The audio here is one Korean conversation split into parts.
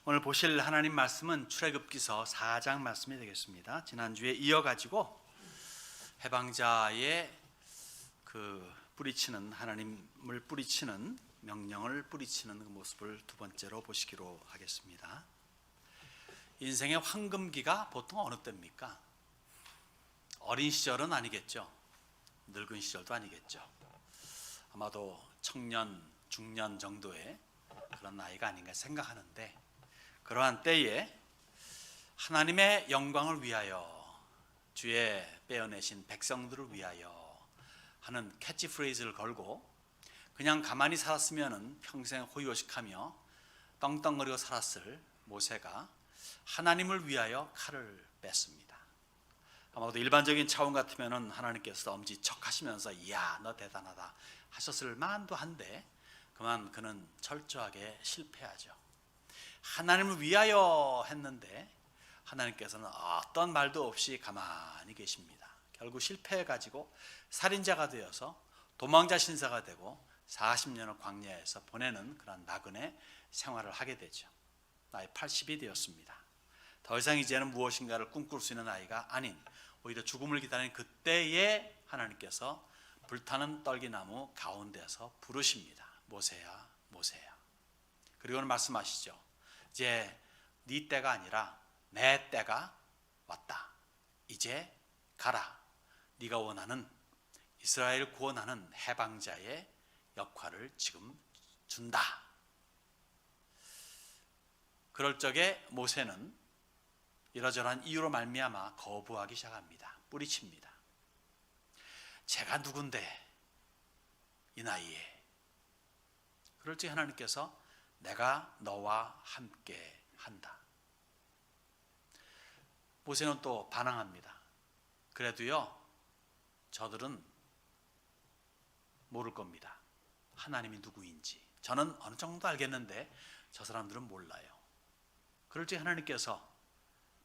오늘 보실 하나님 말씀은 출애굽기서 4장 말씀이 되겠습니다. 지난주에 이어가지고 해방자의 뿌리치는 하나님을 뿌리치는 명령을 뿌리치는 그 모습을 두 번째로 보시기로 하겠습니다. 인생의 황금기가 보통 어느 때입니까? 어린 시절은 아니겠죠. 늙은 시절도 아니겠죠. 아마도 청년, 중년 정도의 그런 나이가 아닌가 생각하는데, 그러한 때에 하나님의 영광을 위하여, 주의 빼어내신 백성들을 위하여 하는 캐치프레이즈를 걸고 그냥 가만히 살았으면 평생 호의호식하며 떵떵거리고 살았을 모세가 하나님을 위하여 칼을 뺐습니다. 아마도 일반적인 차원 같으면 하나님께서 엄지척하시면서 이야 너 대단하다 하셨을 만도 한데, 그만 그는 철저하게 실패하죠. 하나님을 위하여 했는데 하나님께서는 어떤 말도 없이 가만히 계십니다. 결국 실패해가지고 살인자가 되어서 도망자 신사가 되고 40년을 광야에서 보내는 그런 나그네 생활을 하게 되죠. 나이 80이 되었습니다. 더 이상 이제는 무엇인가를 꿈꿀 수 있는 나이가 아닌, 오히려 죽음을 기다리는 그때에 하나님께서 불타는 떨기나무 가운데서 부르십니다. 모세야, 모세야. 그리고는 말씀하시죠. 이제 네 때가 아니라 내 때가 왔다. 이제 가라. 네가 원하는 이스라엘 구원하는 해방자의 역할을 지금 준다. 그럴 적에 모세는 이러저러한 이유로 말미암아 거부하기 시작합니다. 뿌리칩니다. 제가 누군데 이 나이에. 그럴 적에 하나님께서 내가 너와 함께 한다. 모세는 또 반항합니다. 그래도요, 저들은 모를 겁니다. 하나님이 누구인지. 저는 어느 정도 알겠는데 저 사람들은 몰라요. 그럴 때 하나님께서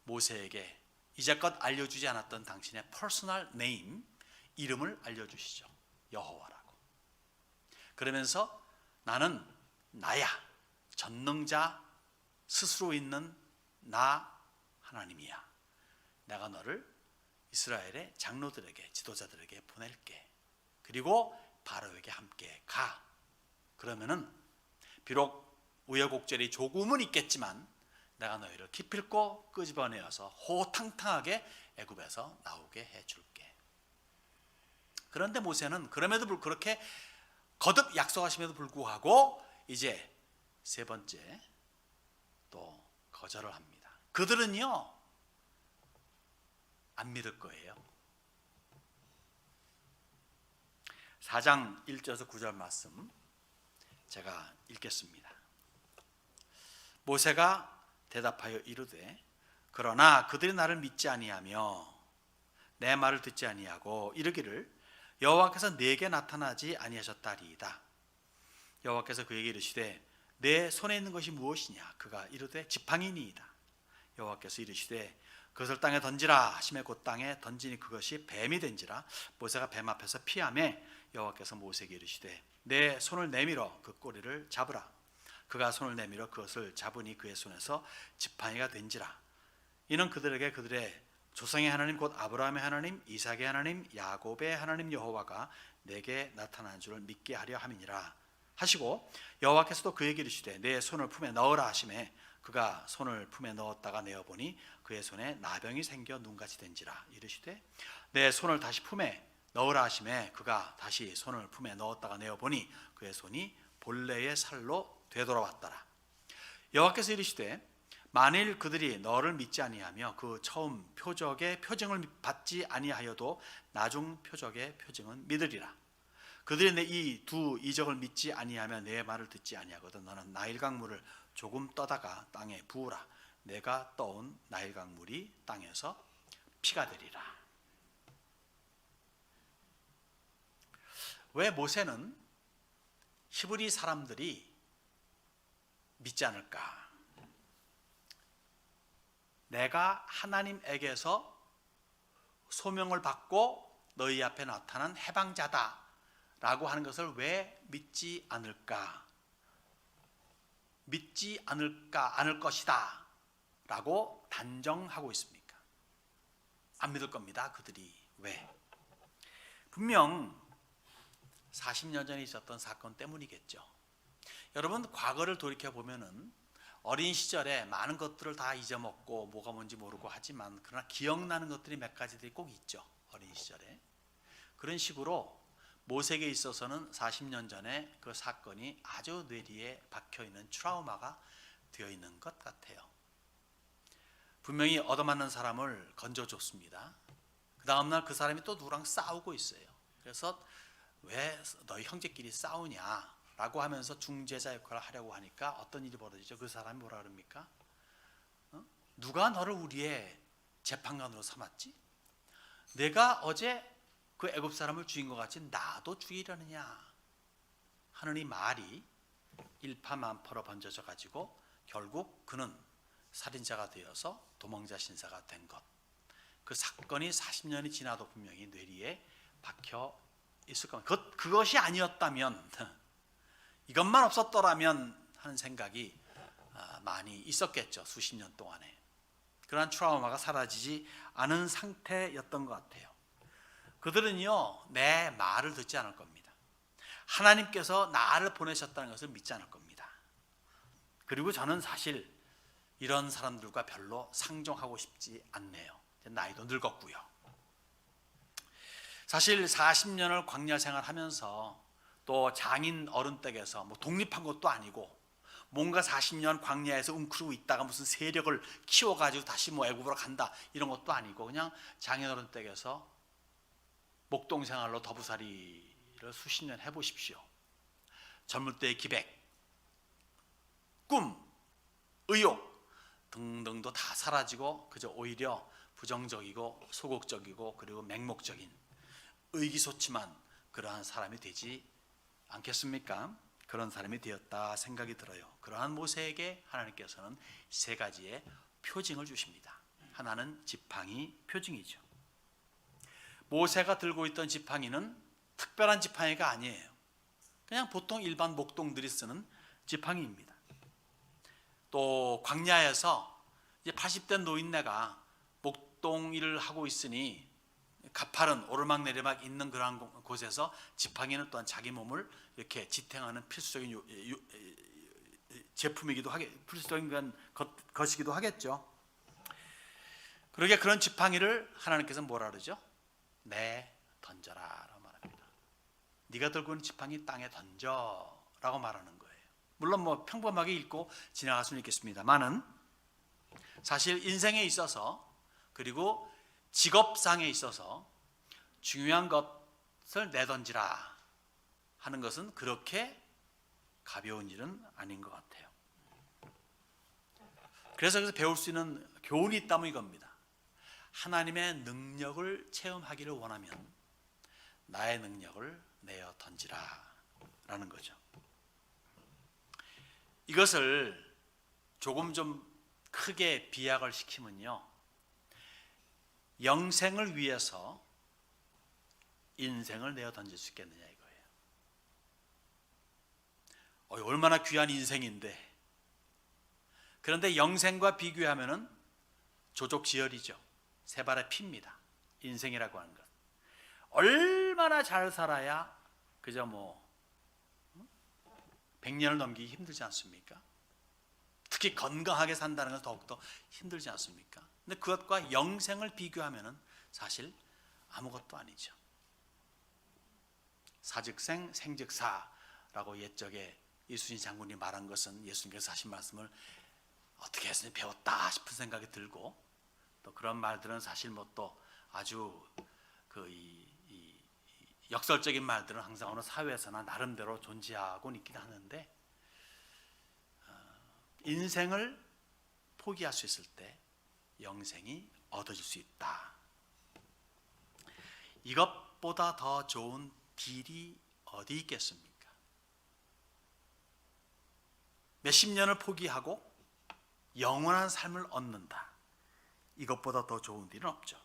모세에게 이제껏 알려주지 않았던 당신의 퍼스널 네임, 이름을 알려주시죠. 여호와라고. 그러면서 나는 나야. 전능자 스스로 있는 나 하나님이야. 내가 너를 이스라엘의 장로들에게, 지도자들에게 보낼게. 그리고 바로에게 함께 가. 그러면은 비록 우여곡절이 조금은 있겠지만 내가 너희를 기필코 끄집어내어서 호탕탕하게 애굽에서 나오게 해줄게. 그런데 모세는 그럼에도 불구하고, 그렇게 거듭 약속하심에도 불구하고 이제 세 번째 또 거절을 합니다. 그들은요 안 믿을 거예요. 4장 1절에서 9절 말씀 제가 읽겠습니다. 모세가 대답하여 이르되 그러나 그들이 나를 믿지 아니하며 내 말을 듣지 아니하고 이르기를 여호와께서 내게 나타나지 아니하셨다리이다. 여호와께서 그에게 이르시되 내 손에 있는 것이 무엇이냐? 그가 이르되 지팡이니이다. 여호와께서 이르시되 그것을 땅에 던지라 하시매 곧 땅에 던지니 그것이 뱀이 된지라. 모세가 뱀 앞에서 피하매 여호와께서 모세에게 이르시되 내 손을 내밀어 그 꼬리를 잡으라. 그가 손을 내밀어 그것을 잡으니 그의 손에서 지팡이가 된지라. 이는 그들에게 그들의 조상의 하나님 곧 아브라함의 하나님, 이삭의 하나님, 야곱의 하나님 여호와가 내게 나타난 줄을 믿게 하려 함이니라 하시고, 여호와께서도 그에게 이르시되 내 손을 품에 넣으라 하시매 그가 손을 품에 넣었다가 내어보니 그의 손에 나병이 생겨 눈같이 된지라. 이르시되 내 손을 다시 품에 넣으라 하시매 그가 다시 손을 품에 넣었다가 내어보니 그의 손이 본래의 살로 되돌아왔더라. 여호와께서 이르시되 만일 그들이 너를 믿지 아니하며 그 처음 표적의 표징을 받지 아니하여도 나중 표적의 표징은 믿으리라. 그들이 내 이 두 이적을 믿지 아니하며 내 말을 듣지 아니하거든 너는 나일 강물을 조금 떠다가 땅에 부으라. 내가 떠온 나일 강물이 땅에서 피가 되리라. 왜 모세는 히브리 사람들이 믿지 않을까? 내가 하나님에게서 소명을 받고 너희 앞에 나타난 해방자다 라고 하는 것을 왜 믿지 않을까? 믿지 않을 것이다 라고 단정하고 있습니까? 안 믿을 겁니다. 그들이. 왜? 분명 40년 전에 있었던 사건 때문이겠죠. 여러분, 과거를 돌이켜보면은 어린 시절에 많은 것들을 다 잊어먹고 뭐가 뭔지 모르고 하지만 그러나 기억나는 것들이 몇 가지들이 꼭 있죠. 어린 시절에. 그런 식으로 모세에게 있어서는 40년 전에 그 사건이 아주 뇌리에 박혀있는 트라우마가 되어 있는 것 같아요. 분명히 얻어맞는 사람을 건져줬습니다. 그 다음날 그 사람이 또 누구랑 싸우고 있어요. 그래서 왜 너희 형제끼리 싸우냐 라고 하면서 중재자 역할을 하려고 하니까 어떤 일이 벌어지죠? 그 사람이 뭐라 그럽니까? 누가 너를 우리의 재판관으로 삼았지? 내가 어제 그 애굽 사람을 죽인 것 같이 나도 죽이려느냐 하는 이 말이 일파만파로 번져져 가지고 결국 그는 살인자가 되어서 도망자 신사가 된 것. 그 사건이 40년이 지나도 분명히 뇌리에 박혀 있을 겁니다. 그것이 아니었다면, 이것만 없었더라면 하는 생각이 많이 있었겠죠. 수십 년 동안에. 그러한 트라우마가 사라지지 않은 상태였던 것 같아요. 그들은요, 내 말을 듣지 않을 겁니다. 하나님께서 나를 보내셨다는 것을 믿지 않을 겁니다. 그리고 저는 사실 이런 사람들과 별로 상종하고 싶지 않네요. 나이도 늙었고요. 사실 40년을 광야 생활하면서 또 장인 어른 댁에서 뭐 독립한 것도 아니고 뭔가 40년 광야에서 웅크리고 있다가 무슨 세력을 키워가지고 다시 뭐 애굽으로 간다 이런 것도 아니고 그냥 장인 어른 댁에서 목동 생활로 더부살이를 수십 년 해보십시오. 젊을 때의 기백, 꿈, 의욕 등등도 다 사라지고 그저 오히려 부정적이고 소극적이고 그리고 맹목적인 의기소침한 그러한 사람이 되지 않겠습니까? 그런 사람이 되었다 생각이 들어요. 그러한 모세에게 하나님께서는 세 가지의 표징을 주십니다. 하나는 지팡이 표징이죠. 모세가 들고 있던 지팡이는 특별한 지팡이가 아니에요. 그냥 보통 일반 목동들이 쓰는 지팡이입니다. 또 광야에서 이제 80대 노인네가 목동 일을 하고 있으니 가파른 오르막내리막 있는 그러한 곳에서 지팡이는 또한 자기 몸을 이렇게 지탱하는 필수적인 제품이기도 필수적인 것이기도 하겠죠. 그러게 그런 지팡이를 하나님께서 뭐라 그러죠? 내 던져라라고 말합니다. 네가 들고 있는 지팡이 땅에 던져라고 말하는 거예요. 물론 뭐 평범하게 읽고 지나갈 수는 있겠습니다만은 사실 인생에 있어서 그리고 직업상에 있어서 중요한 것을 내던지라 하는 것은 그렇게 가벼운 일은 아닌 것 같아요. 그래서 여기서 배울 수 있는 교훈이 있다면 이겁니다. 하나님의 능력을 체험하기를 원하면 나의 능력을 내어 던지라 라는 거죠. 이것을 조금 좀 크게 비약을 시키면요, 영생을 위해서 인생을 내어 던질 수 있겠느냐 이거예요. 얼마나 귀한 인생인데. 그런데 영생과 비교하면은 조족지혈이죠. 세 발의 피입니다. 인생이라고 하는 것. 얼마나 잘 살아야 그저 뭐 100년을 넘기기 힘들지 않습니까? 특히 건강하게 산다는 건 더욱더 힘들지 않습니까? 근데 그것과 영생을 비교하면은 사실 아무것도 아니죠. 사즉생 생즉사라고 옛적에 이순신 장군이 말한 것은 예수님께서 하신 말씀을 어떻게 했으니 배웠다 싶은 생각이 들고, 또 그런 말들은 사실 뭐 또 아주 역설적인 말들은 항상 어느 사회에서나 나름대로 존재하고 있긴 하는데, 인생을 포기할 수 있을 때 영생이 얻어질 수 있다. 이것보다 더 좋은 딜이 어디 있겠습니까? 몇십 년을 포기하고 영원한 삶을 얻는다. 이것보다 더 좋은 딜은 없죠.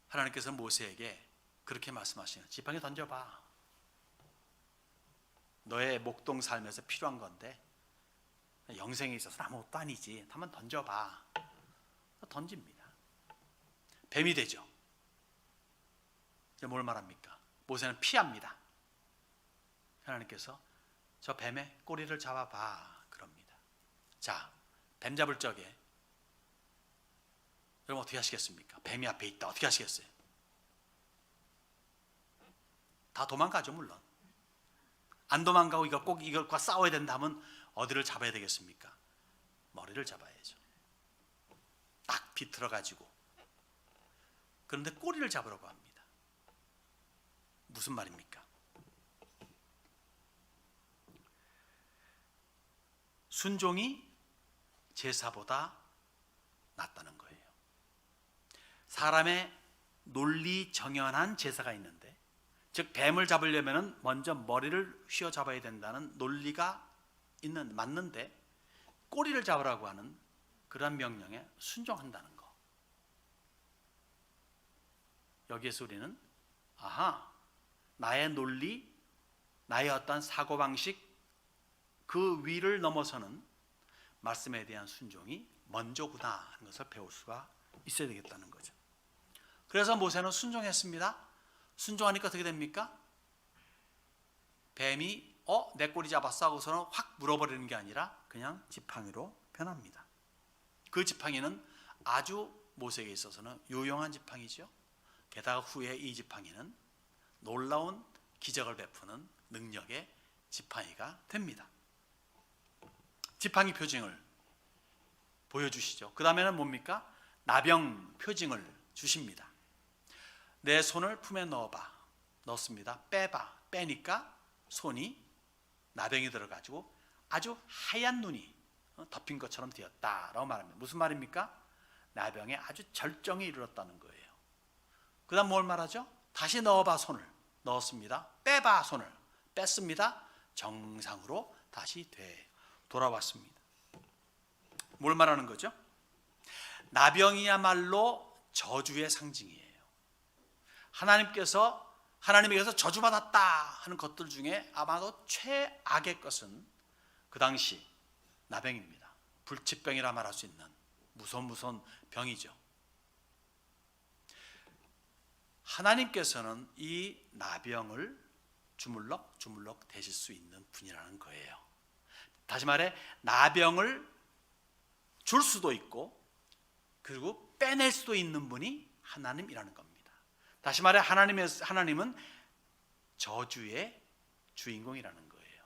하나님께서 모세에게 그렇게 말씀하시는, 지팡이 던져봐. 너의 목동 삶에서 필요한 건데 영생에 있어서는 아무것도 아니지. 한번 던져봐. 던집니다. 뱀이 되죠. 이제 뭘 말합니까? 모세는 피합니다. 하나님께서 저 뱀의 꼬리를 잡아봐 그럽니다. 자, 뱀 잡을 적에 여러분 어떻게 하시겠습니까? 뱀이 앞에 있다. 어떻게 하시겠어요? 다 도망가죠. 물론 안 도망가고 이것과 싸워야 된다면 어디를 잡아야 되겠습니까? 머리를 잡아야죠. 딱 비틀어가지고. 그런데 꼬리를 잡으려고 합니다. 무슨 말입니까? 순종이 제사보다 낫다는 거예요. 사람의 논리 정연한 제사가 있는데, 즉 뱀을 잡으려면 먼저 머리를 휘어잡아야 된다는 논리가 맞는데 꼬리를 잡으라고 하는 그런 명령에 순종한다는 거. 여기에서 우리는 나의 논리, 나의 어떤 사고방식 그 위를 넘어서는 말씀에 대한 순종이 먼저구나 하는 것을 배울 수가 있어야 되겠다는 거죠. 그래서 모세는 순종했습니다. 순종하니까 어떻게 됩니까? 뱀이 내 꼬리 잡았어 하고서는 확 물어버리는 게 아니라 그냥 지팡이로 변합니다. 그 지팡이는 아주 모세에게 있어서는 유용한 지팡이죠. 게다가 후에 이 지팡이는 놀라운 기적을 베푸는 능력의 지팡이가 됩니다. 지팡이 표징을 보여주시죠. 그 다음에는 뭡니까? 나병 표징을 주십니다. 내 손을 품에 넣어봐. 넣습니다. 빼니까 손이 나병이 들어가지고 아주 하얀 눈이 덮인 것처럼 되었다라고 말합니다. 무슨 말입니까? 나병에 아주 절정에 이르렀다는 거예요. 그 다음 뭘 말하죠? 다시 넣어봐 손을. 넣었습니다. 빼봐 손을. 뺐습니다. 정상으로 다시 돌아왔습니다. 뭘 말하는 거죠? 나병이야말로 저주의 상징이에요. 하나님에게서 저주받았다 하는 것들 중에 아마도 최악의 것은 그 당시 나병입니다. 불치병이라 말할 수 있는 무서운 병이죠. 하나님께서는 이 나병을 주물럭 대실 수 있는 분이라는 거예요. 다시 말해 나병을 줄 수도 있고 그리고 빼낼 수도 있는 분이 하나님이라는 겁니다. 다시 말해 하나님은 저주의 주인공이라는 거예요.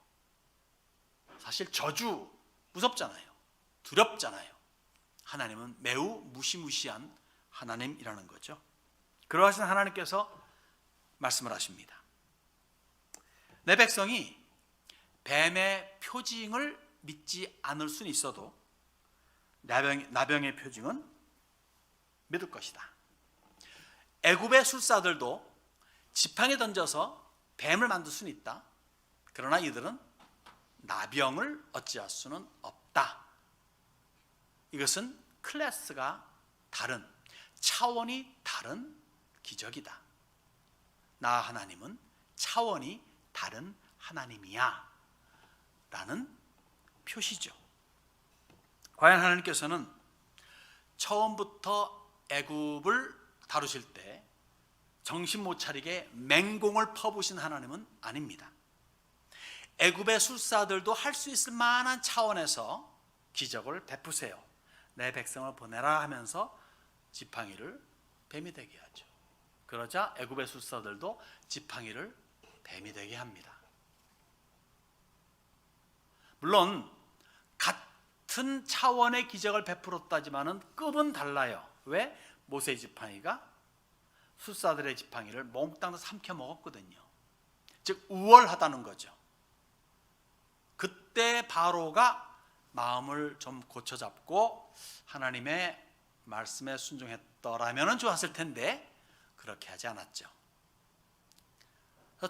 사실 저주 무섭잖아요. 두렵잖아요. 하나님은 매우 무시무시한 하나님이라는 거죠. 그러하신 하나님께서 말씀을 하십니다. 내 백성이 뱀의 표징을 믿지 않을 수는 있어도 나병의 표징은 믿을 것이다. 애굽의 술사들도 지팡이 던져서 뱀을 만들 수는 있다. 그러나 이들은 나병을 어찌할 수는 없다. 이것은 클래스가 다른, 차원이 다른 기적이다. 나 하나님은 차원이 다른 하나님이야 라는 표시죠. 과연 하나님께서는 처음부터 애굽을 다루실 때 정신 못 차리게 맹공을 퍼부으신 하나님은 아닙니다. 애굽의 술사들도 할 수 있을 만한 차원에서 기적을 베푸세요. 내 백성을 보내라 하면서 지팡이를 뱀이 되게 하죠. 그러자 애굽의 술사들도 지팡이를 뱀이 되게 합니다. 물론 같은 차원의 기적을 베풀었다지만은 급은 달라요. 왜? 모세의 지팡이가 술사들의 지팡이를 몽땅 삼켜 먹었거든요. 즉 우월하다는 거죠. 그때 바로가 마음을 좀 고쳐잡고 하나님의 말씀에 순종했더라면 좋았을 텐데 그렇게 하지 않았죠.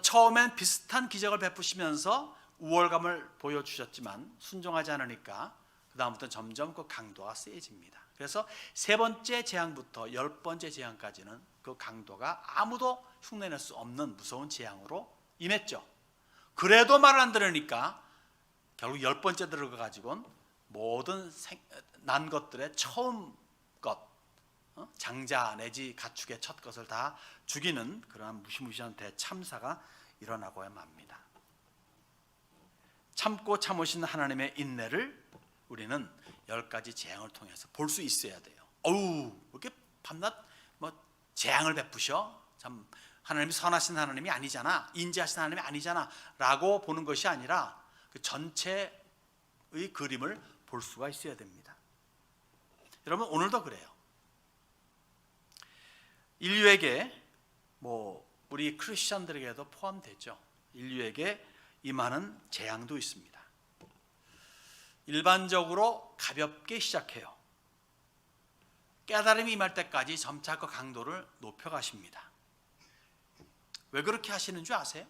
처음엔 비슷한 기적을 베푸시면서 우월감을 보여주셨지만 순종하지 않으니까 그 다음부터 점점 그 강도가 세집니다. 그래서 세 번째 재앙부터 10번째 재앙까지는 그 강도가 아무도 흉내낼 수 없는 무서운 재앙으로 임했죠. 그래도 말을 안 들으니까 결국 10번째 들어가가지고는 모든 난 것들의 처음 것, 장자 내지 가축의 첫 것을 다 죽이는 그러한 무시무시한 대참사가 일어나고야 맙니다. 참고 참으신 하나님의 인내를 우리는 10가지 재앙을 통해서 볼 수 있어야 돼요. 어우, 이렇게 밤낮 재앙을 베푸셔? 참 하나님이 선하신 하나님이 아니잖아, 인자하신 하나님이 아니잖아 라고 보는 것이 아니라 그 전체의 그림을 볼 수가 있어야 됩니다. 여러분, 오늘도 그래요. 인류에게, 우리 크리스천들에게도 포함되죠. 인류에게 임하는 재앙도 있습니다. 일반적으로 가볍게 시작해요. 깨달음이 임할 때까지 점차 그 강도를 높여가십니다. 왜 그렇게 하시는 줄 아세요?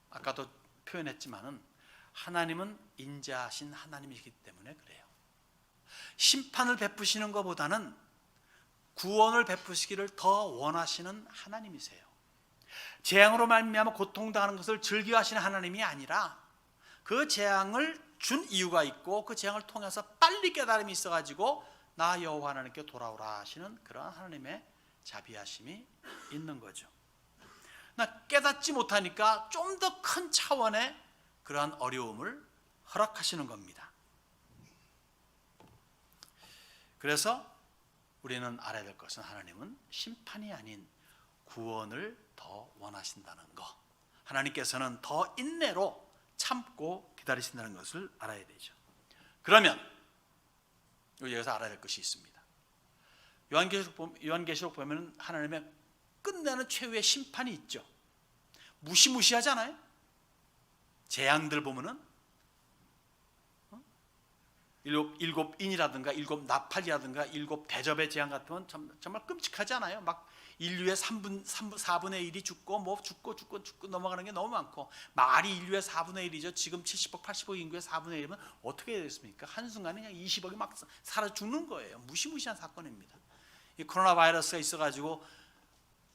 아까도 표현했지만은 하나님은 인자하신 하나님이기 때문에 그래요. 심판을 베푸시는 것보다는 구원을 베푸시기를 더 원하시는 하나님이세요. 재앙으로 말미암아 고통당하는 것을 즐겨하시는 하나님이 아니라 그 재앙을 준 이유가 있고 그 재앙을 통해서 빨리 깨달음이 있어가지고 나 여호와 하나님께 돌아오라 하시는 그런 하나님의 자비하심이 있는 거죠. 나 깨닫지 못하니까 좀 더 큰 차원의 그러한 어려움을 허락하시는 겁니다. 그래서 우리는 알아야 될 것은 하나님은 심판이 아닌 구원을 더 원하신다는 것, 하나님께서는 더 인내로 참고 기다리신다는 것을 알아야 되죠. 그러면 여기서 알아야 될 것이 있습니다. 요한계시록 보면 하나님의 끝내는 최후의 심판이 있죠. 무시무시하잖아요. 재앙들 보면은 일곱 인이라든가 일곱 나팔이라든가 일곱 대접의 재앙 같은 건 정말 끔찍하지 않아요? 막 인류의 4분의 1이 죽고 죽고 넘어가는 게 너무 많고, 말이 인류의 4분의 1이죠. 지금 70억 80억 인구의 4분의 1이면 어떻게 되겠습니까? 한순간에 그냥 20억이 막 살아 죽는 거예요. 무시무시한 사건입니다. 이 코로나 바이러스가 있어가지고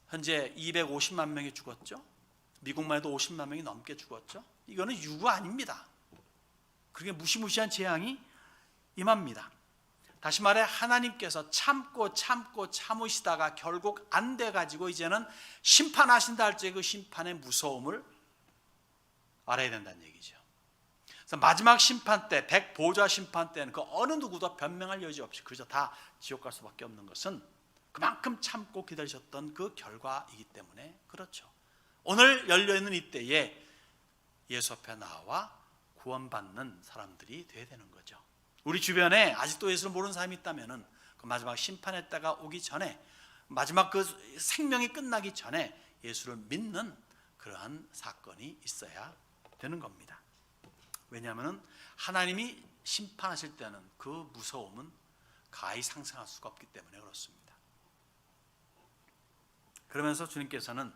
현재 250만 명이 죽었죠. 미국만 해도 50만 명이 넘게 죽었죠. 이거는 유구 아닙니다. 그렇게 무시무시한 재앙이 임합니다. 다시 말해 하나님께서 참고 참으시다가 결국 안 돼가지고 이제는 심판하신다 할 때 그 심판의 무서움을 알아야 된다는 얘기죠. 그래서 마지막 심판 때, 백보좌 심판 때는 그 어느 누구도 변명할 여지 없이 그저 다 지옥 갈 수밖에 없는 것은 그만큼 참고 기다리셨던 그 결과이기 때문에 그렇죠. 오늘 열려있는 이때에 예수 앞에 나와 구원받는 사람들이 되어야 되는 거죠. 우리 주변에 아직도 예수를 모르는 사람이 있다면 그 마지막 심판의 때가 오기 전에, 마지막 그 생명이 끝나기 전에 예수를 믿는 그러한 사건이 있어야 되는 겁니다. 왜냐하면 하나님이 심판하실 때는 그 무서움은 가히 상상할 수가 없기 때문에 그렇습니다. 그러면서 주님께서는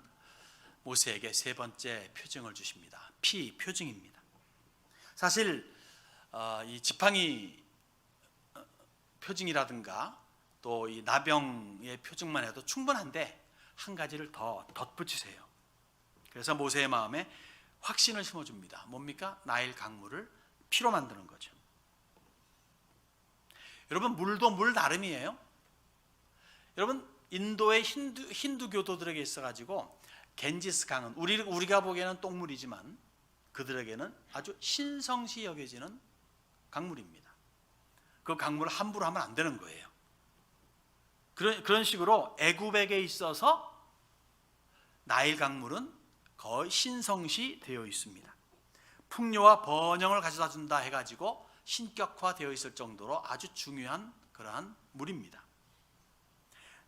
모세에게 세 번째 표징을 주십니다. 표징입니다. 사실 이 지팡이 표징이라든가 또 이 나병의 표징만 해도 충분한데 한 가지를 더 덧붙이세요. 그래서 모세의 마음에 확신을 심어줍니다. 뭡니까? 나일 강물을 피로 만드는 거죠. 여러분, 물도 물 나름이에요. 여러분, 인도의 힌두교도들에게 있어가지고 겐지스 강은 우리가 보기에는 똥물이지만 그들에게는 아주 신성시 여겨지는 강물입니다. 그 강물을 함부로 하면 안 되는 거예요. 그런 식으로 애굽에게 있어서 나일 강물은 거의 신성시 되어 있습니다. 풍요와 번영을 가져다 준다 해가지고 신격화되어 있을 정도로 아주 중요한 그러한 물입니다.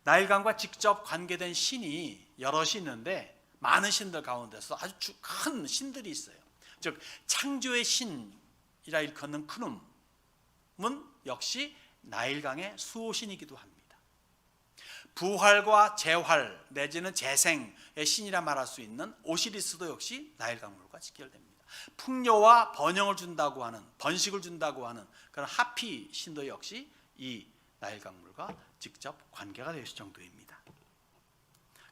나일강과 직접 관계된 신이 여럿이 있는데 많은 신들 가운데서 아주 큰 신들이 있어요. 즉 창조의 신이라 일컫는 크눔은 역시 나일강의 수호신이기도 합니다. 부활과 재활 내지는 재생의 신이라 말할 수 있는 오시리스도 역시 나일강물과 직결됩니다. 풍요와 번영을 준다고 하는, 번식을 준다고 하는 그런 하피 신도 역시 이 나일강물과 직접 관계가 되실 정도입니다.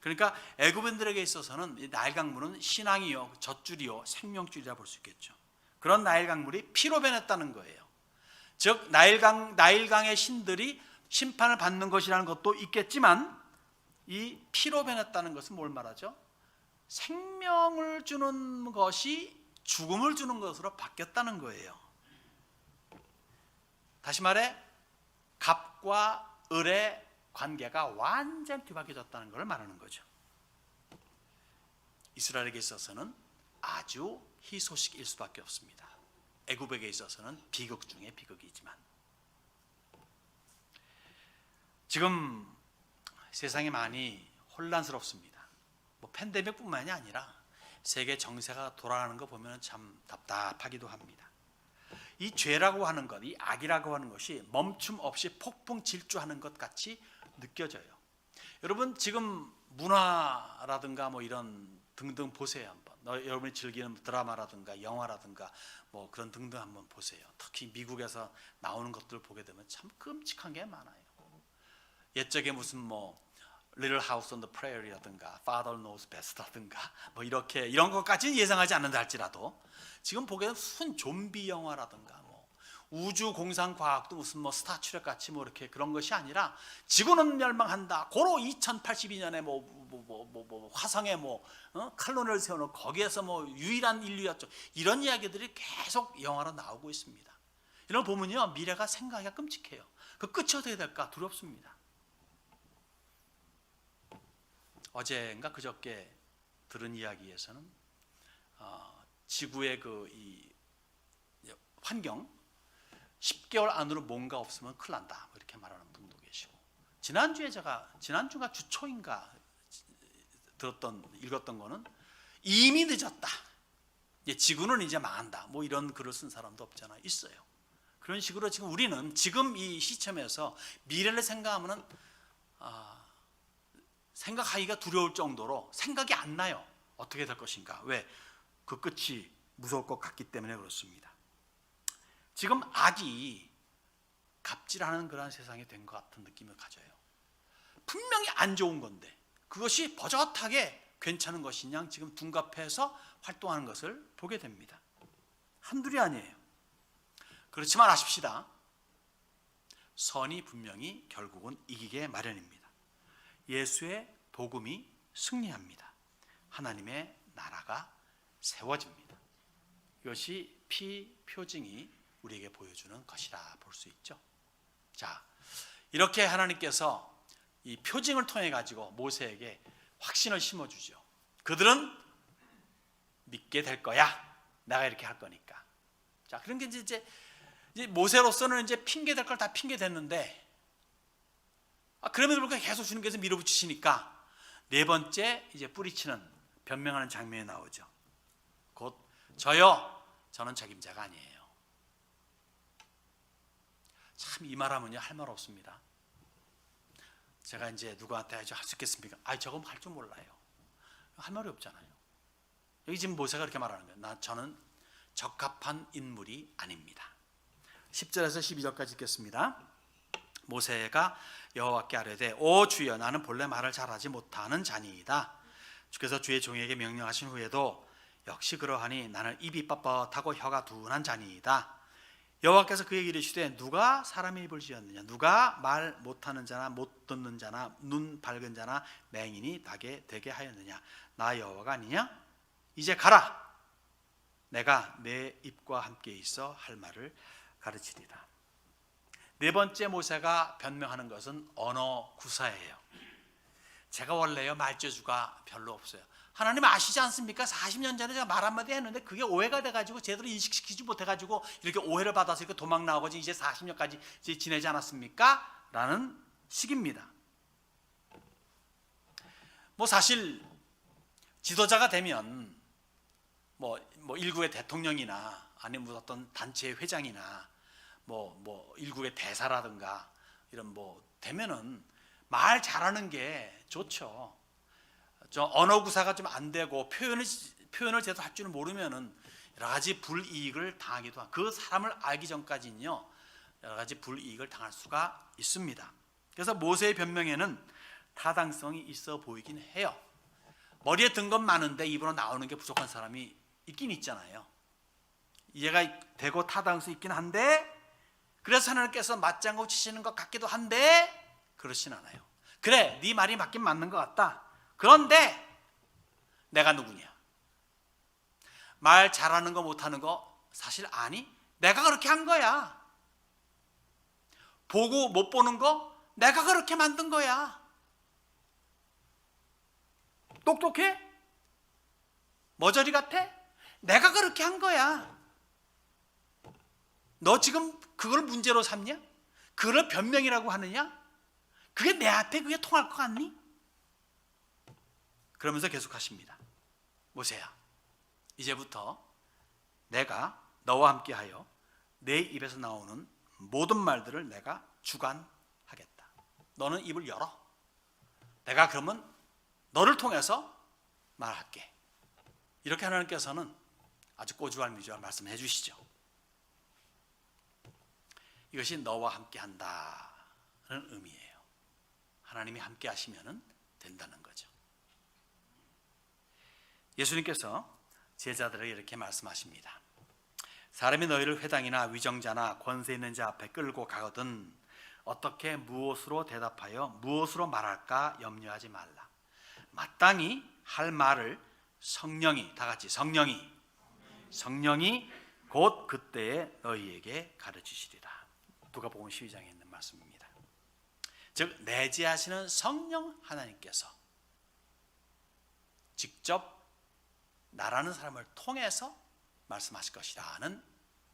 그러니까 애굽인들에게 있어서는 이 나일 강물은 신앙이요, 젖줄이요, 생명줄이라 볼 수 있겠죠. 그런 나일 강물이 피로 변했다는 거예요. 즉 나일강의 신들이 심판을 받는 것이라는 것도 있겠지만, 이 피로 변했다는 것은 뭘 말하죠? 생명을 주는 것이 죽음을 주는 것으로 바뀌었다는 거예요. 다시 말해 갑과 을의 관계가 완전히 뒤바뀌어졌다는 것을 말하는 거죠. 이스라엘에게 있어서는 아주 희소식일 수밖에 없습니다. 애굽에게 있어서는 비극 중에 비극이지만, 지금 세상이 많이 혼란스럽습니다. 뭐 팬데믹뿐만이 아니라 세계 정세가 돌아가는 거 보면 참 답답하기도 합니다. 이 죄라고 하는 것, 이 악이라고 하는 것이 멈춤 없이 폭풍 질주하는 것 같이 느껴져요. 여러분 지금 문화라든가 뭐 이런 등등 보세요. 한번 여러분이 즐기는 드라마라든가 영화라든가 뭐 그런 등등 한번 보세요. 특히 미국에서 나오는 것들을 보게 되면 참 끔찍한 게 많아요. 옛적에 무슨 뭐 Little House on the Prairie라든가 Father Knows Best라든가 뭐 이런 것까지는 예상하지 않는다 할지라도, 지금 보게 되면 무슨 좀비 영화라든가 뭐 우주 공상 과학도 무슨 뭐 스타 트랙 같이 뭐 이렇게 그런 것이 아니라 지구는 멸망한다. 고로 2082년에 뭐 화성에 칼로니를 세우는 거기에서 뭐 유일한 인류였죠. 이런 이야기들이 계속 영화로 나오고 있습니다. 이런 거 보면요, 미래가 생각하기가 끔찍해요. 그 끝이 어떻게 될까 두렵습니다. 어제인가 그저께 들은 이야기에서는 지구의 이 환경 10개월 안으로 뭔가 없으면 큰일 난다 이렇게 말하는 분도 계시고, 지난주가 주초인가 읽었던 거는 이미 늦었다. 지구는 이제 망한다. 뭐 이런 글을 쓴 사람도 없잖아요. 있어요. 그런 식으로 지금 우리는 지금 이 시점에서 미래를 생각하면은 생각하기가 두려울 정도로 생각이 안 나요. 어떻게 될 것인가. 왜? 그 끝이 무서울 것 같기 때문에 그렇습니다. 지금 악이 갑질하는 그런 세상이 된 것 같은 느낌을 가져요. 분명히 안 좋은 건데 그것이 버젓하게 괜찮은 것인 양 지금 둔갑해서 활동하는 것을 보게 됩니다. 한둘이 아니에요. 그렇지만 아십시다. 선이 분명히 결국은 이기게 마련입니다. 예수의 복음이 승리합니다. 하나님의 나라가 세워집니다. 이것이 피표징이 우리에게 보여주는 것이라 볼 수 있죠. 자, 이렇게 하나님께서 이 표징을 통해 가지고 모세에게 확신을 심어주죠. 그들은 믿게 될 거야. 내가 이렇게 할 거니까. 자, 그런 게 이제 모세로서는 이제 핑계 될 걸 다 핑계 댔는데, 그럼에도 불구하고 계속 주님께서 밀어붙이시니까 네 번째 이제 뿌리치는 변명하는 장면이 나오죠. 곧 저는 책임자가 아니에요. 참 이 말하면요 할 말 없습니다. 제가 이제 누구한테 할 수 있겠습니까? 저건 할 줄 몰라요. 할 말이 없잖아요. 여기 지금 모세가 그렇게 말하는 거예요. 저는 적합한 인물이 아닙니다. 10절에서 12절까지 읽겠습니다. 모세가 여호와께 아뢰되 오 주여, 나는 본래 말을 잘하지 못하는 자니이다. 주께서 주의 종에게 명령하신 후에도 역시 그러하니 나는 입이 뻣뻣하고 혀가 둔한 자니이다. 여호와께서 그에게 이르시되 누가 사람의 입을 지었느냐? 누가 말 못하는 자나 못 듣는 자나 눈 밝은 자나 맹인이 되게 하였느냐? 나 여호와가 아니냐? 이제 가라. 내가 내 입과 함께 있어 할 말을 가르치리라. 네 번째 모세가 변명하는 것은 언어 구사예요. 제가 원래요 말재주가 별로 없어요. 하나님 아시지 않습니까? 40년 전에 제가 말 한마디 했는데 그게 오해가 돼가지고 제대로 인식시키지 못해가지고 이렇게 오해를 받아서 이렇게 도망 나오고 이제 40년까지 지내지 않았습니까? 라는 식입니다. 뭐 사실 지도자가 되면 뭐 일국의 대통령이나 아니면 어떤 단체의 회장이나 뭐 일국의 대사라든가 이런 뭐 되면은 말 잘하는 게 좋죠. 저 언어 구사가 좀 안 되고 표현을 제대로 할 줄 모르면은 여러 가지 불이익을 당하기도 하고, 그 사람을 알기 전까지는요 여러 가지 불이익을 당할 수가 있습니다. 그래서 모세의 변명에는 타당성이 있어 보이긴 해요. 머리에 든 건 많은데 입으로 나오는 게 부족한 사람이 있긴 있잖아요. 이해가 되고 타당성이 있긴 한데, 그래서 하나님께서 맞장구 치시는 것 같기도 한데 그렇진 않아요. 그래, 네 말이 맞긴 맞는 것 같다. 그런데 내가 누구냐? 말 잘하는 거 못하는 거 사실 아니? 내가 그렇게 한 거야. 보고 못 보는 거 내가 그렇게 만든 거야. 똑똑해? 머저리 같아? 내가 그렇게 한 거야. 너 지금 그걸 문제로 삼냐? 그걸 변명이라고 하느냐? 그게 내 앞에 그게 통할 것 같니? 그러면서 계속하십니다. 모세야, 이제부터 내가 너와 함께하여 내 입에서 나오는 모든 말들을 내가 주관하겠다. 너는 입을 열어. 내가 그러면 너를 통해서 말할게. 이렇게 하나님께서는 아주 꼬주할미주할 말씀해 주시죠. 이것이 너와 함께한다는 의미예요. 하나님이 함께 하시면 된다는 거죠. 예수님께서 제자들에게 이렇게 말씀하십니다. 사람이 너희를 회당이나 위정자나 권세 있는 자 앞에 끌고 가거든 어떻게 무엇으로 대답하여 무엇으로 말할까 염려하지 말라. 마땅히 할 말을 성령이, 다 같이 성령이 곧 그때에 너희에게 가르치시리라. 누가복음 12장에 있는 말씀입니다. 즉 내재하시는 성령 하나님께서 직접 나라는 사람을 통해서 말씀하실 것이라는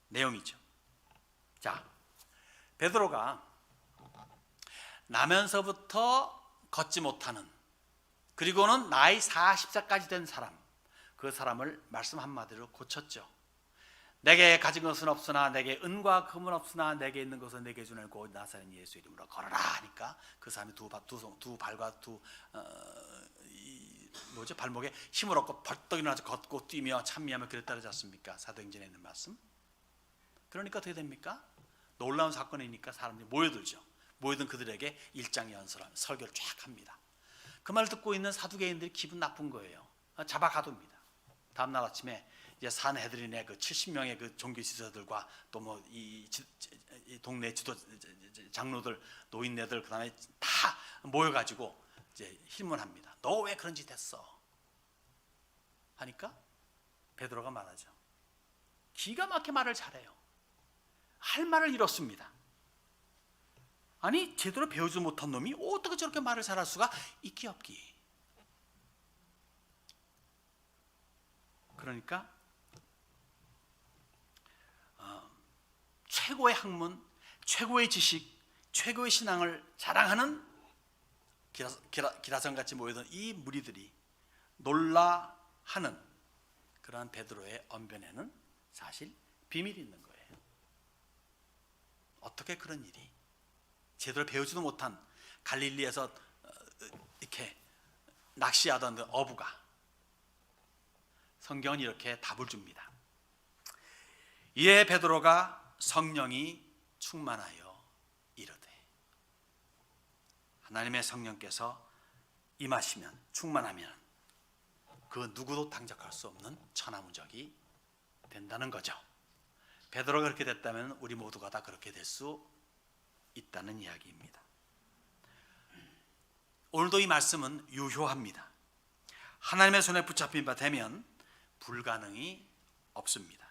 내용이죠. 자, 베드로가 나면서부터 걷지 못하는, 그리고는 나이 40살까지 된 사람, 그 사람을 말씀 한마디로 고쳤죠. 내게 가진 것은 없으나 내게 은과 금은 없으나 내게 있는 것은 내게 주는 곧 나사렛 예수 이름으로 걸어라 하니까 그 사람이 두 발과 발목에 힘을 얻고 벌떡 일어나서 걷고 뛰며 찬미하며 그랬다지 않습니까? 사도행전에 있는 말씀. 그러니까 어떻게 됩니까? 놀라운 사건이니까 사람들이 모여들죠. 모여든 그들에게 일장 연설, 설교를 쫙 합니다. 그 말 듣고 있는 사두개인들이 기분 나쁜 거예요. 잡아 가둡니다. 다음날 아침에 이제 산헤드린의 그 70명의 그 종교 지도자들과 또 뭐 이 동네 지도 장로들, 노인네들 그다음에 다 모여가지고 이제 힘문합니다. 너 왜 그런 짓 했어? 하니까 베드로가 말하죠. 기가 막히게 말을 잘해요. 할 말을 잃었습니다. 아니 제대로 배우지 못한 놈이 어떻게 저렇게 말을 잘할 수가 있기 없기. 그러니까 최고의 학문, 최고의 지식, 최고의 신앙을 자랑하는 기라성같이 모여든 이 무리들이 놀라하는 그러한 베드로의 언변에는 사실 비밀이 있는 거예요. 어떻게 그런 일이, 제대로 배우지도 못한 갈릴리에서 이렇게 낚시하던 그 어부가, 성경은 이렇게 답을 줍니다. 이에 베드로가 성령이 충만하여 이르되, 하나님의 성령께서 임하시면, 충만하면 그 누구도 당적할 수 없는 천하무적이 된다는 거죠. 베드로가 그렇게 됐다면 우리 모두가 다 그렇게 될 수 있다는 이야기입니다. 오늘도 이 말씀은 유효합니다. 하나님의 손에 붙잡힌 바 되면 불가능이 없습니다.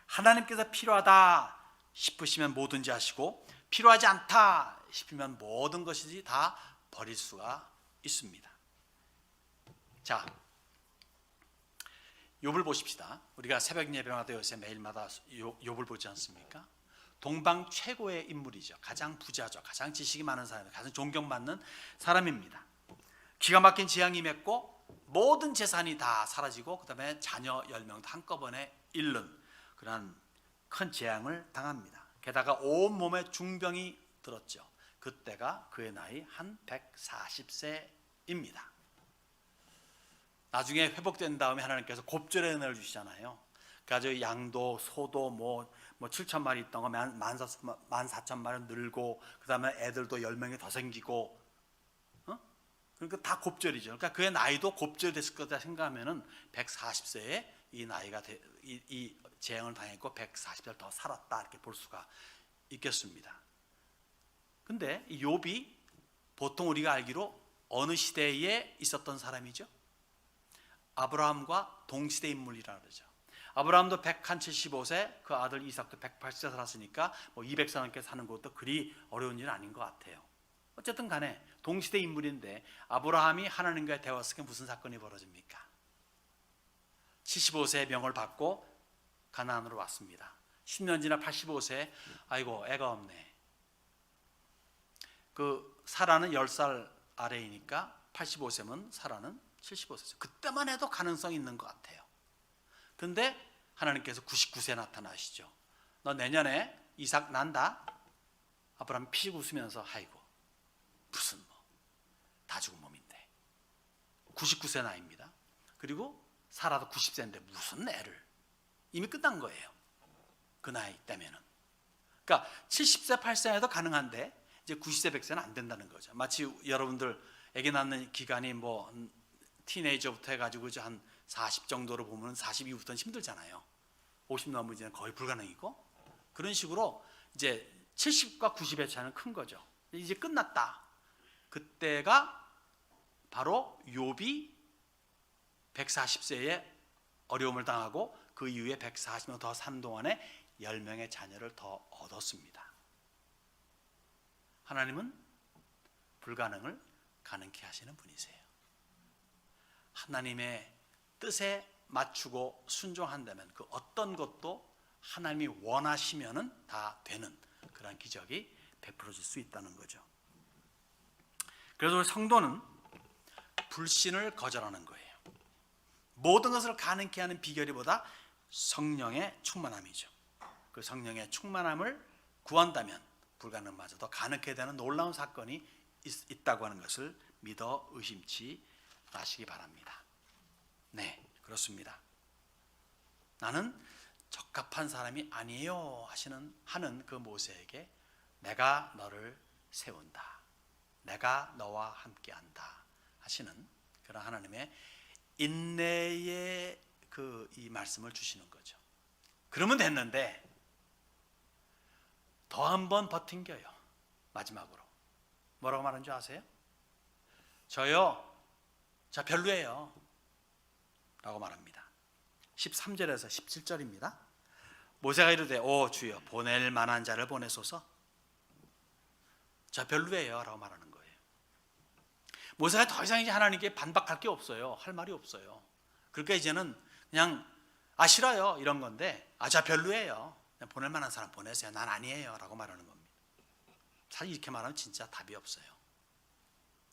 하나님께서 필요하다 싶으시면 뭐든지 하시고 필요하지 않다 싶으면 모든 것이지 다 버릴 수가 있습니다. 자, 욥을 보십시다. 우리가 새벽 예배마다 요새 매일마다 욥을 보지 않습니까? 동방 최고의 인물이죠. 가장 부자죠. 가장 지식이 많은 사람, 가장 존경받는 사람입니다. 기가 막힌 재앙이 맺고 모든 재산이 다 사라지고 그 다음에 자녀 10명도 한꺼번에 잃는 그런 큰 재앙을 당합니다. 게다가 온몸에 중병이 들었죠. 그때가 그의 나이 한 140세입니다. 나중에 회복된 다음에 하나님께서 곱절의 은혜를 주시잖아요. 그래서 양도 소도 뭐 7천 마리 있던 거 14,000마리 늘고 그 다음에 애들도 10명이 더 생기고 그러니까 다 곱절이죠. 그러니까 그의 나이도 곱절이 됐을 거다 생각하면은 140세에 이 나이가 이 재앙을 당했고 140세를 더 살았다 이렇게 볼 수가 있겠습니다. 근데 이 욥이 보통 우리가 알기로 어느 시대에 있었던 사람이죠? 아브라함과 동시대 인물이라 그러죠. 아브라함도 175세, 그 아들 이삭도 180세 살았으니까 뭐 200세 넘게 사는 것도 그리 어려운 일은 아닌 것 같아요. 어쨌든 간에 동시대 인물인데 아브라함이 하나님과의 대화 속에 무슨 사건이 벌어집니까? 75세의 명을 받고 가나안으로 왔습니다. 10년 지나 85세, 아이고 애가 없네. 그 사라는 10살 아래이니까 85세면 사라는 75세죠. 그때만 해도 가능성이 있는 것 같아요. 근데 하나님께서 99세 나타나시죠. 너 내년에 이삭 난다. 아브라함이 피식 웃으면서 아이고 무슨 뭐 다 죽은 몸인데 99세 나이입니다. 그리고 사라도 90세인데 무슨 애를 이미 끝난 거예요. 그 나이 때면은. 그러니까 70세 8세에도 가능한데 이제 90세 100세는 안 된다는 거죠. 마치 여러분들 애기 낳는 기간이 뭐 티네이저부터 해가지고 한 40 정도로 보면 40 이후부터는 힘들잖아요. 50 넘으면 거의 불가능이고 그런 식으로 이제 70과 90의 차이는 큰 거죠. 이제 끝났다. 그때가 바로 욥이 140세에 어려움을 당하고 그 이후에 140년 더 사는 동안에 10명의 자녀를 더 얻었습니다. 하나님은 불가능을 가능케 하시는 분이세요. 하나님의 뜻에 맞추고 순종한다면 그 어떤 것도 하나님이 원하시면은 다 되는 그런 기적이 베풀어질 수 있다는 거죠. 그래서 우리 성도는 불신을 거절하는 거예요. 모든 것을 가능케 하는 비결이 보다 성령의 충만함이죠. 그 성령의 충만함을 구한다면 불가능마저도 가능케 되는 놀라운 사건이 있다고 하는 것을 믿어 의심치 마시기 바랍니다. 네, 그렇습니다. 나는 적합한 사람이 아니에요 하는 그 모세에게 내가 너를 세운다. 내가 너와 함께한다 하시는 그런 하나님의 인내의 이 말씀을 주시는 거죠. 그러면 됐는데 더 한 번 버틴겨요. 마지막으로 뭐라고 말하는 줄 아세요? 저요, 저 별로예요 라고 말합니다. 13절에서 17절입니다. 모세가 이르되 오 주여 보낼 만한 자를 보내소서. 저 별로예요 라고 말하는 거예요. 모세가 더 이상 이제 하나님께 반박할 게 없어요. 할 말이 없어요. 그러니까 이제는 그냥 싫어요 이런 건데 저 별로예요. 그냥 보낼 만한 사람 보내세요. 난 아니에요 라고 말하는 겁니다. 사실 이렇게 말하면 진짜 답이 없어요.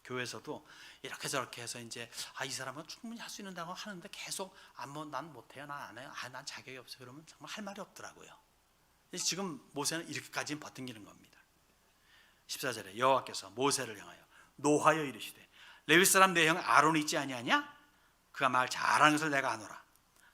교회에서도 이렇게 저렇게 해서 이제 이 사람은 충분히 할 수 있는다고 하는데 계속 난 못해요, 난 안 해요, 난 자격이 없어요. 그러면 정말 할 말이 없더라고요. 지금 모세는 이렇게까지 버티는 겁니다. 14절에 여호와께서 모세를 향하여 노하여 이르시되 레위 사람 내 형 아론이 있지 아니하냐? 그가 말 잘하는 것을 내가 아노라.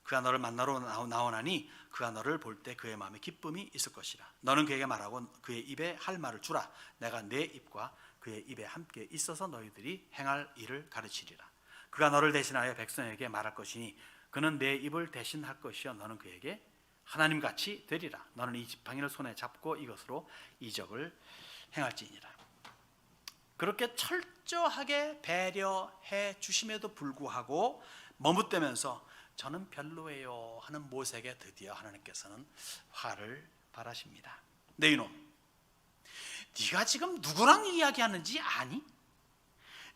그가 너를 만나러 나오나니 그가 너를 볼 때 그의 마음에 기쁨이 있을 것이라. 너는 그에게 말하고 그의 입에 할 말을 주라. 내가 내 입과 그의 입에 함께 있어서 너희들이 행할 일을 가르치리라. 그가 너를 대신하여 백성에게 말할 것이니 그는 내 입을 대신할 것이요 너는 그에게 하나님같이 되리라. 너는 이 지팡이를 손에 잡고 이것으로 이적을 행할지니라. 그렇게 철저하게 배려해 주심에도 불구하고 머뭇대면서 저는 별로예요 하는 모세에게 드디어 하나님께서는 화를 발하십니다. 내 이놈, 네가 지금 누구랑 이야기하는지 아니?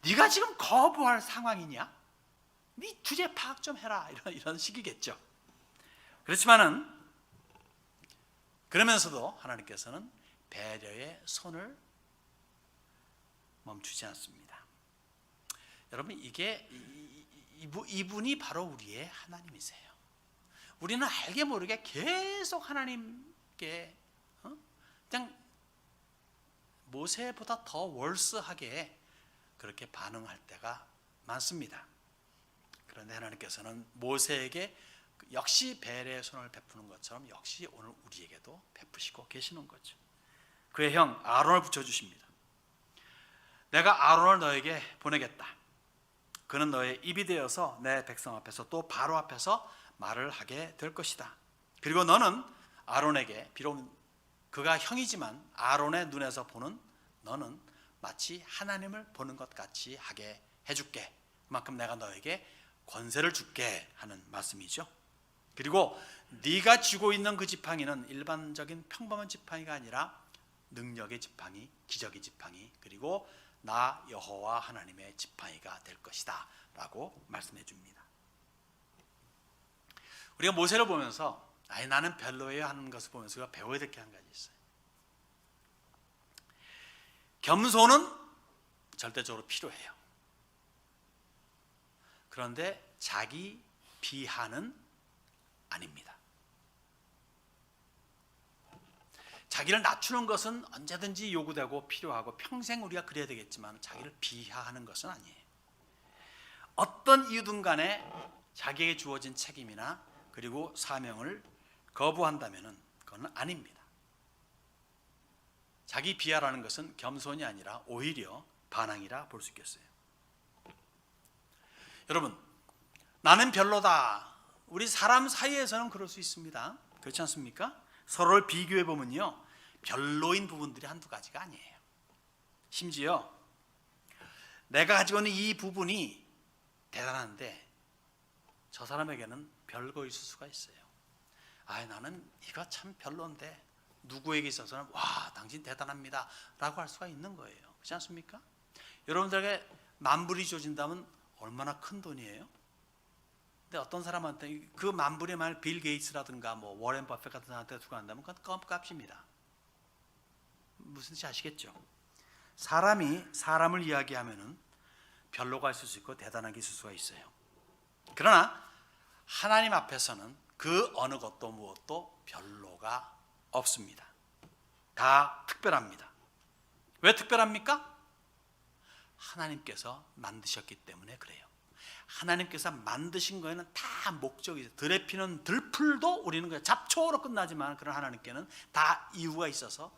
네가 지금 거부할 상황이냐? 네 주제 파악 좀 해라 이런 식이겠죠. 그렇지만은 그러면서도 하나님께서는 배려의 손을 멈추지 않습니다. 여러분 이게 이분이 바로 우리의 하나님이세요. 우리는 알게 모르게 계속 하나님께 그냥 모세보다 더 월스하게 그렇게 반응할 때가 많습니다. 그런데 하나님께서는 모세에게 역시 배려의 손을 베푸는 것처럼 역시 오늘 우리에게도 베푸시고 계시는 거죠. 그의 형 아론을 붙여주십니다. 내가 아론을 너에게 보내겠다. 그는 너의 입이 되어서 내 백성 앞에서 또 바로 앞에서 말을 하게 될 것이다. 그리고 너는 아론에게, 비록 그가 형이지만 아론의 눈에서 보는 너는 마치 하나님을 보는 것 같이 하게 해줄게. 그만큼 내가 너에게 권세를 줄게 하는 말씀이죠. 그리고 네가 쥐고 있는 그 지팡이는 일반적인 평범한 지팡이가 아니라 능력의 지팡이, 기적의 지팡이, 그리고 나 여호와 하나님의 지팡이가 될 것이다 라고 말씀해 줍니다. 우리가 모세를 보면서 나는 별로예요 하는 것을 보면서 우리가 배워야 될 게 한 가지 있어요. 겸손은 절대적으로 필요해요. 그런데 자기 비하는 아닙니다. 자기를 낮추는 것은 언제든지 요구되고 필요하고 평생 우리가 그래야 되겠지만 자기를 비하하는 것은 아니에요. 어떤 이유든 간에 자기에게 주어진 책임이나 그리고 사명을 거부한다면 그건 아닙니다. 자기 비하라는 것은 겸손이 아니라 오히려 반항이라 볼 수 있겠어요. 여러분, 나는 별로다. 우리 사람 사이에서는 그럴 수 있습니다. 그렇지 않습니까? 서로를 비교해 보면요, 별로인 부분들이 한두 가지가 아니에요. 심지어 내가 가지고 있는 이 부분이 대단한데 저 사람에게는 별거일 수가 있어요. 나는 이거 참 별론데 누구에게 있어서는 와, 당신 대단합니다 라고 할 수가 있는 거예요. 그렇지 않습니까? 여러분들에게 만불이 주어진다면 얼마나 큰 돈이에요? 근데 어떤 사람한테 그 만불이 만약 빌 게이츠라든가 뭐 워렌 버핏 같은 사람한테 들어간다면 그건 껌값입니다. 무슨 뜻인지 아시겠죠? 사람이 사람을 이야기하면은 별로가 있을 수 있고 대단한 게 있을 수가 있어요. 그러나 하나님 앞에서는 그 어느 것도 무엇도 별로가 없습니다. 다 특별합니다. 왜 특별합니까? 하나님께서 만드셨기 때문에 그래요. 하나님께서 만드신 거에는 다 목적이 있어요. 들에 피는 들풀도 우리는 그냥 잡초로 끝나지만 그런 하나님께는 다 이유가 있어서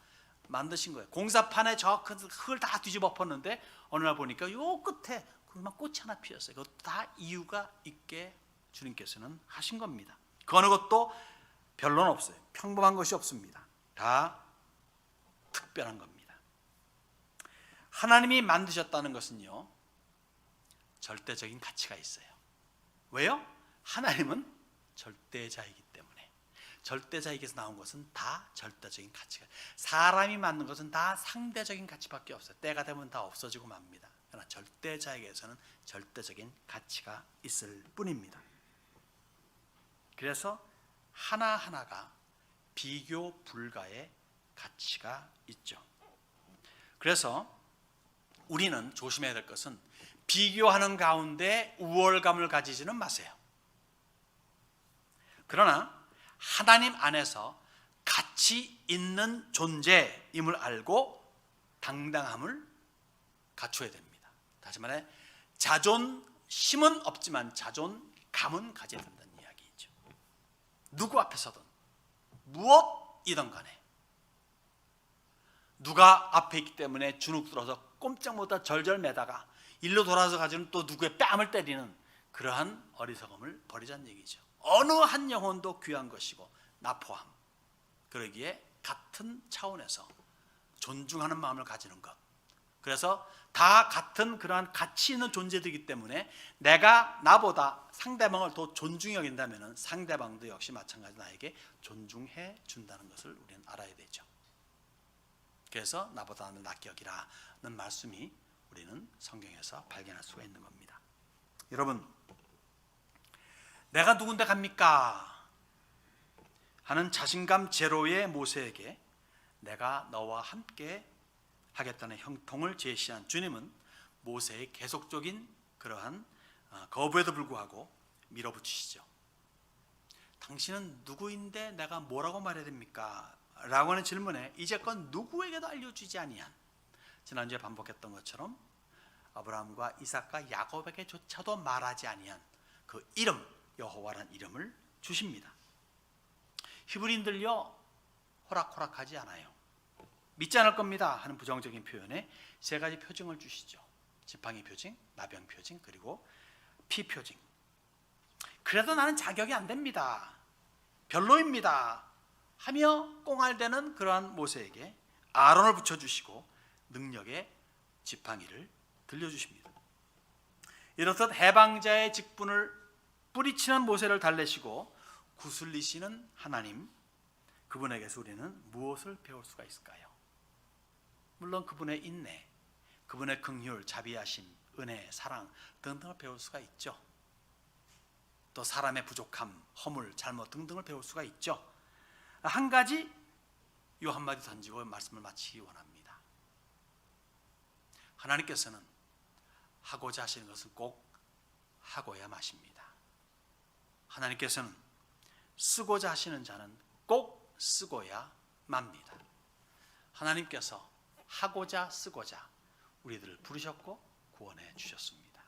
만드신 거예요. 공사판에 저 큰 흙을 다 뒤집어 엎었는데 어느 날 보니까 요 끝에 그만 꽃이 하나 피었어요. 그것도 다 이유가 있게 주님께서는 하신 겁니다. 그 어느 것도 별로는 없어요. 평범한 것이 없습니다. 다 특별한 겁니다. 하나님이 만드셨다는 것은요, 절대적인 가치가 있어요. 왜요? 하나님은 절대자이기 때문에. 절대자에게서 나온 것은 다 절대적인 가치가, 사람이 만든 것은 다 상대적인 가치밖에 없어요. 때가 되면 다 없어지고 맙니다. 그러나 절대자에게서는 절대적인 가치가 있을 뿐입니다. 그래서 하나하나가 비교 불가의 가치가 있죠. 그래서 우리는 조심해야 될 것은 비교하는 가운데 우월감을 가지지는 마세요. 그러나 하나님 안에서 가치 있는 존재임을 알고 당당함을 갖춰야 됩니다. 다시 말해 자존심은 없지만 자존감은 가져야 된다는 이야기죠. 누구 앞에서든 무엇이든 간에 누가 앞에 있기 때문에 주눅 들어서 꼼짝 못하고 절절매다가 일로 돌아서 가지고는 또 누구의 뺨을 때리는 그러한 어리석음을 버리자는 얘기죠. 어느 한 영혼도 귀한 것이고 나 포함. 그러기에 같은 차원에서 존중하는 마음을 가지는 것. 그래서 다 같은 그러한 가치 있는 존재들이기 때문에 내가 나보다 상대방을 더 존중히 여긴다면 상대방도 역시 마찬가지로 나에게 존중해 준다는 것을 우리는 알아야 되죠. 그래서 나보다 낫게 여기라는 말씀이 우리는 성경에서 발견할 수가 있는 겁니다. 여러분, 내가 누군데 갑니까? 하는 자신감 제로의 모세에게 내가 너와 함께 하겠다는 형통을 제시한 주님은 모세의 계속적인 그러한 거부에도 불구하고 밀어붙이시죠. 당신은 누구인데 내가 뭐라고 말해야 됩니까? 라고 하는 질문에 이제껏 누구에게도 알려주지 아니한, 지난주에 반복했던 것처럼 아브라함과 이삭과 야곱에게조차도 말하지 아니한 그 이름, 여호와라는 이름을 주십니다. 히브리인들요, 호락호락하지 않아요. 믿지 않을 겁니다 하는 부정적인 표현에 세 가지 표징을 주시죠. 지팡이 표징, 나병 표징, 그리고 피표징. 그래도 나는 자격이 안 됩니다. 별로입니다. 하며 꽁알대는 그러한 모세에게 아론을 붙여주시고 능력의 지팡이를 들려주십니다. 이렇듯 해방자의 직분을 뿌리치는 모세를 달래시고 구슬리시는 하나님, 그분에게서 우리는 무엇을 배울 수가 있을까요? 물론 그분의 인내, 그분의 긍휼, 자비하심, 은혜, 사랑 등등을 배울 수가 있죠. 또 사람의 부족함, 허물, 잘못 등등을 배울 수가 있죠. 한 가지 요 한마디 던지고 말씀을 마치기 원합니다. 하나님께서는 하고자 하시는 것은 꼭 하고야 마십니다. 하나님께서는 쓰고자 하시는 자는 꼭 쓰고야 맙니다. 하나님께서 하고자 쓰고자 우리들을 부르셨고 구원해 주셨습니다.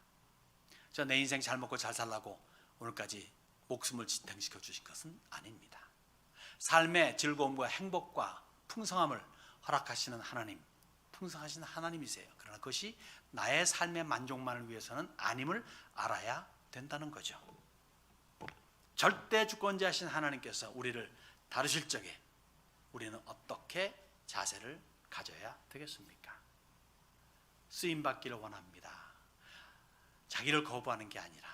저 내 인생 잘 먹고 잘 살라고 오늘까지 목숨을 지탱시켜 주신 것은 아닙니다. 삶의 즐거움과 행복과 풍성함을 허락하시는 하나님, 풍성하신 하나님이세요. 그러나 그것이 나의 삶의 만족만을 위해서는 아님을 알아야 된다는 거죠. 절대 주권자이신 하나님께서 우리를 다루실 적에 우리는 어떻게 자세를 가져야 되겠습니까? 쓰임받기를 원합니다. 자기를 거부하는 게 아니라,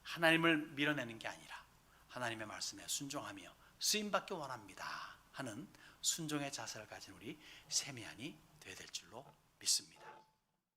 하나님을 밀어내는 게 아니라 하나님의 말씀에 순종하며 쓰임받기 원합니다 하는 순종의 자세를 가진 우리 세미안이 되어야 될 줄로 믿습니다.